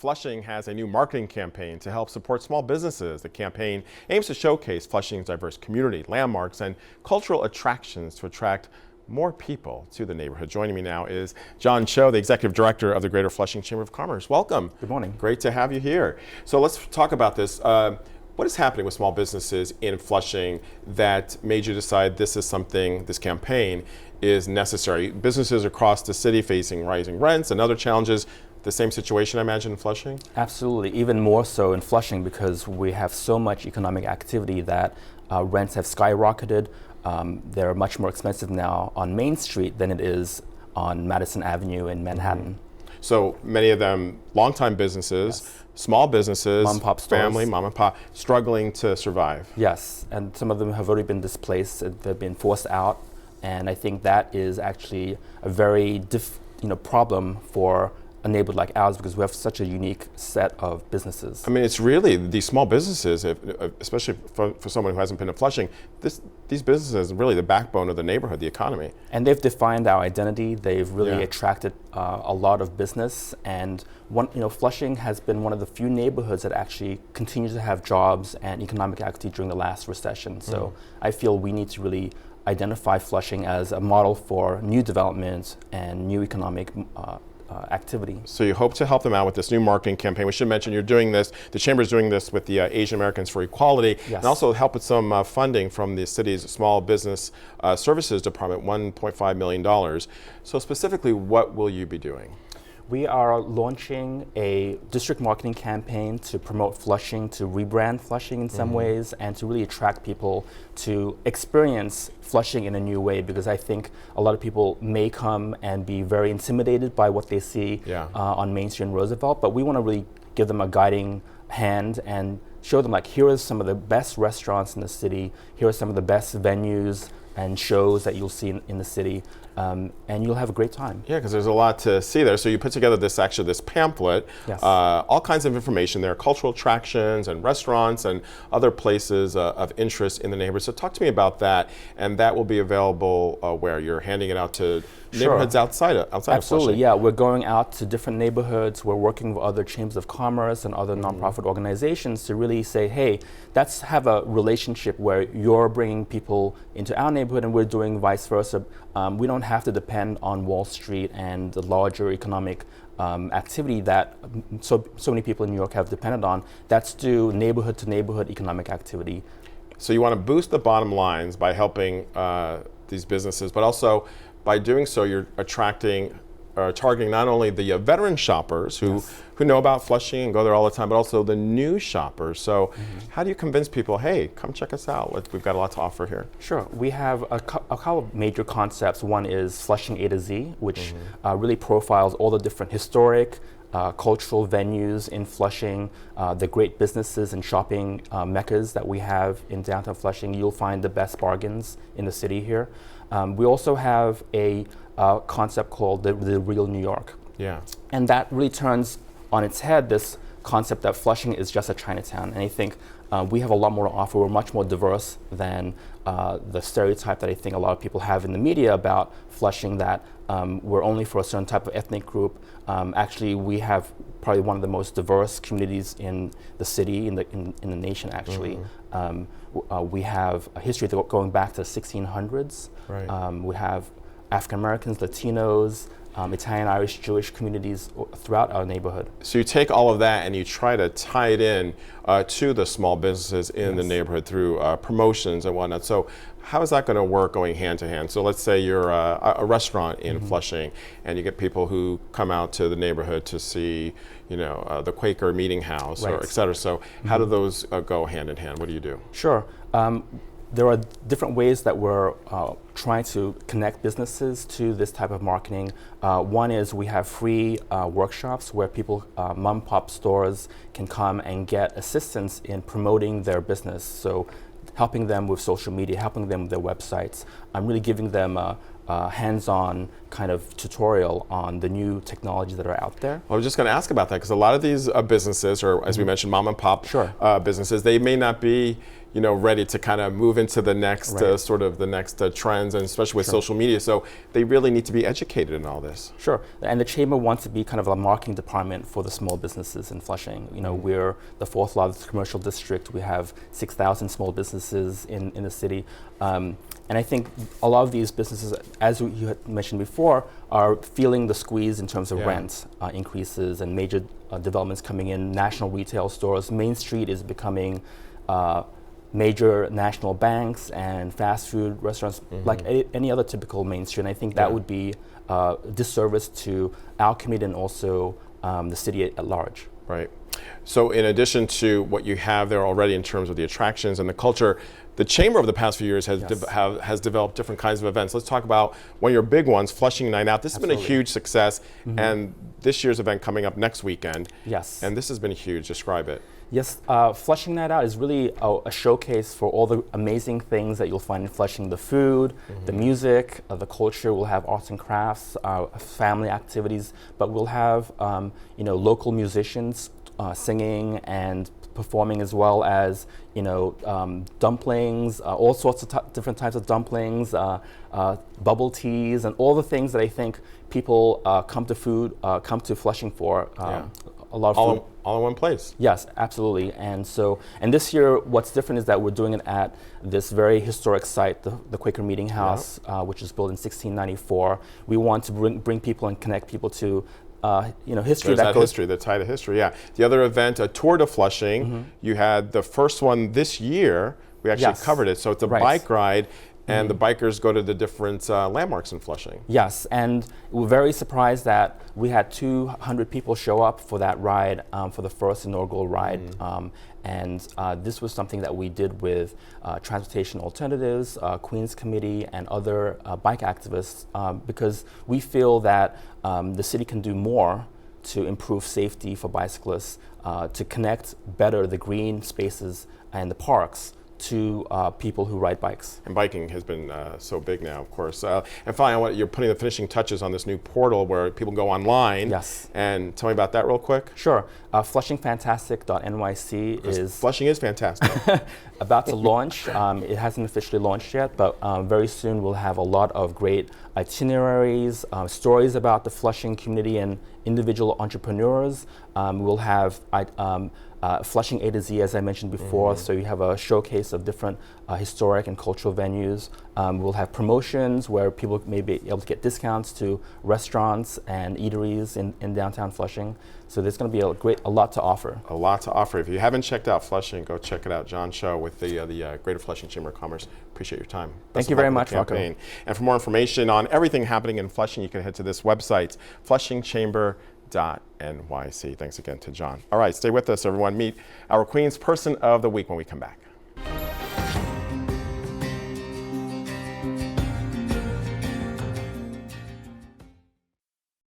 Flushing has a new marketing campaign to help support small businesses. The campaign aims to showcase Flushing's diverse community, landmarks, and cultural attractions to attract more people to the neighborhood. Joining me now is John Cho, the Executive Director of the Greater Flushing Chamber of Commerce. Welcome. Good morning. Great to have you here. So let's talk about this. What is happening with small businesses in Flushing that made you decide this is something, this campaign is necessary? Businesses across the city facing rising rents and other challenges. The same situation, I imagine, in Flushing? Absolutely, even more so in Flushing because we have so much economic activity that rents have skyrocketed. They're much more expensive now on Main Street than it is on Madison Avenue in Manhattan. So many of them longtime businesses, Yes. small businesses, Mom and pop stores. family, mom and pop, struggling to survive. Yes, and some of them have already been displaced. They've been forced out, and I think that is actually a very problem for a neighborhood like ours because we have such a unique set of businesses. I mean, it's really these small businesses, especially for someone who hasn't been to Flushing, these businesses are really the backbone of the neighborhood, the economy. And they've defined our identity. They've really attracted a lot of business. And Flushing has been one of the few neighborhoods that actually continues to have jobs and economic activity during the last recession. So I feel we need to really identify Flushing as a model for new development and new economic activity. So you hope to help them out with this new marketing campaign. We should mention you're doing this, the Chamber is doing this with the Asian Americans for Equality, and also help with some funding from the city's Small Business Services Department, $1.5 million. So specifically, what will you be doing? We are launching a district marketing campaign to promote Flushing, to rebrand Flushing in some ways, and to really attract people to experience Flushing in a new way, because I think a lot of people may come and be very intimidated by what they see on Main Street and Roosevelt, but we want to really give them a guiding hand and show them, like, here are some of the best restaurants in the city, here are some of the best venues and shows that you'll see in the city, and you'll have a great time. Yeah, because there's a lot to see there. So you put together this pamphlet, all kinds of information there, cultural attractions and restaurants and other places of interest in the neighborhood. So talk to me about that, and that will be available where you're handing it out to neighborhoods outside of Flushing. Absolutely, yeah. We're going out to different neighborhoods. We're working with other chambers of commerce and other nonprofit organizations to really say, hey, let's have a relationship where you're bringing people into our neighborhood and we're doing vice versa. We don't have to depend on Wall Street and the larger economic activity that so many people in New York have depended on. That's due neighborhood to neighborhood economic activity. So you want to boost the bottom lines by helping these businesses, but also by doing so, you're targeting not only the veteran shoppers who know about Flushing and go there all the time, but also the new shoppers. So how do you convince people, hey, come check us out? We've got a lot to offer here. Sure. We have a couple of major concepts. One is Flushing A to Z, which really profiles all the different historic, cultural venues in Flushing, the great businesses and shopping meccas that we have in downtown Flushing. You'll find the best bargains in the city here. We also have a concept called the Real New York. Yeah. And that really turns on its head this concept that Flushing is just a Chinatown. And I think we have a lot more to offer. We're much more diverse than the stereotype that I think a lot of people have in the media about Flushing, that we're only for a certain type of ethnic group. Actually, we have probably one of the most diverse communities in the city, in the nation, actually. We have a history going back to the 1600s. Right. We have African Americans, Latinos, Italian, Irish, Jewish communities throughout our neighborhood. So you take all of that and you try to tie it in to the small businesses in the neighborhood through promotions and whatnot. So how is that going to work going hand to hand? So let's say you're a restaurant in Flushing and you get people who come out to the neighborhood to see, the Quaker Meeting House or et cetera. So how do those go hand in hand? What do you do? Sure. There are different ways that we're trying to connect businesses to this type of marketing. One is we have free workshops where people, mom and pop stores, can come and get assistance in promoting their business. So helping them with social media, helping them with their websites. I'm really giving them a hands-on kind of tutorial on the new technologies that are out there. Well, I was just going to ask about that because a lot of these businesses, or as we mentioned, mom and pop businesses, they may not be, ready to kind of move into the next sort of the next trends, and especially with social media. So they really need to be educated in all this. Sure, and the chamber wants to be kind of a marketing department for the small businesses in Flushing. We're the fourth largest commercial district. We have 6,000 small businesses in the city. And I think a lot of these businesses, as you had mentioned before, are feeling the squeeze in terms of rent increases and major developments coming in, national retail stores. Main Street is becoming major national banks and fast food restaurants, like any other typical Main Street. And I think that would be a disservice to our community and also the city at large. Right. So in addition to what you have there already in terms of the attractions and the culture, the Chamber over the past few years has has developed different kinds of events. Let's talk about one of your big ones, Flushing Night Out. This has been a huge success, and this year's event coming up next weekend. Yes. And this has been huge. Describe it. Yes, Flushing Night Out is really a showcase for all the amazing things that you'll find in Flushing: the food, the music, the culture. We'll have arts and crafts, family activities, but we'll have local musicians singing and performing, as well as dumplings, all sorts of different types of dumplings, bubble teas, and all the things that I think people come to Flushing for. A lot of food. All in one place. Yes, absolutely. And this year, what's different is that we're doing it at this very historic site, the Quaker Meeting House, which was built in 1694. We want to bring people and connect people to history. There's that history, the tie to history. Yeah. The other event, a tour to Flushing. You had the first one this year. We actually covered it. So it's a bike ride. And the bikers go to the different landmarks in Flushing. Yes, and we're very surprised that we had 200 people show up for that ride, for the first inaugural ride. And this was something that we did with Transportation Alternatives, Queens Committee, and other bike activists, because we feel that the city can do more to improve safety for bicyclists, to connect better the green spaces and the parks to people who ride bikes. And biking has been so big now, of course. And finally, you're putting the finishing touches on this new portal where people go online. Yes. And tell me about that real quick. Sure. FlushingFantastic.nyc is... Flushing is fantastic. about to launch. It hasn't officially launched yet, but very soon we'll have a lot of great itineraries, stories about the Flushing community and individual entrepreneurs. We'll have Flushing A to Z, as I mentioned before, so you have a showcase of different historic and cultural venues. We'll have promotions where people may be able to get discounts to restaurants and eateries in downtown Flushing. So there's going to be a lot to offer. A lot to offer. If you haven't checked out Flushing, go check it out. John Cho with the Greater Flushing Chamber of Commerce. Appreciate your time. Thank you very much, Rocco. And for more information on everything happening in Flushing, you can head to this website, flushingchamber.nyc. Thanks again to John. All right, stay with us, everyone. Meet our Queen's Person of the Week when we come back.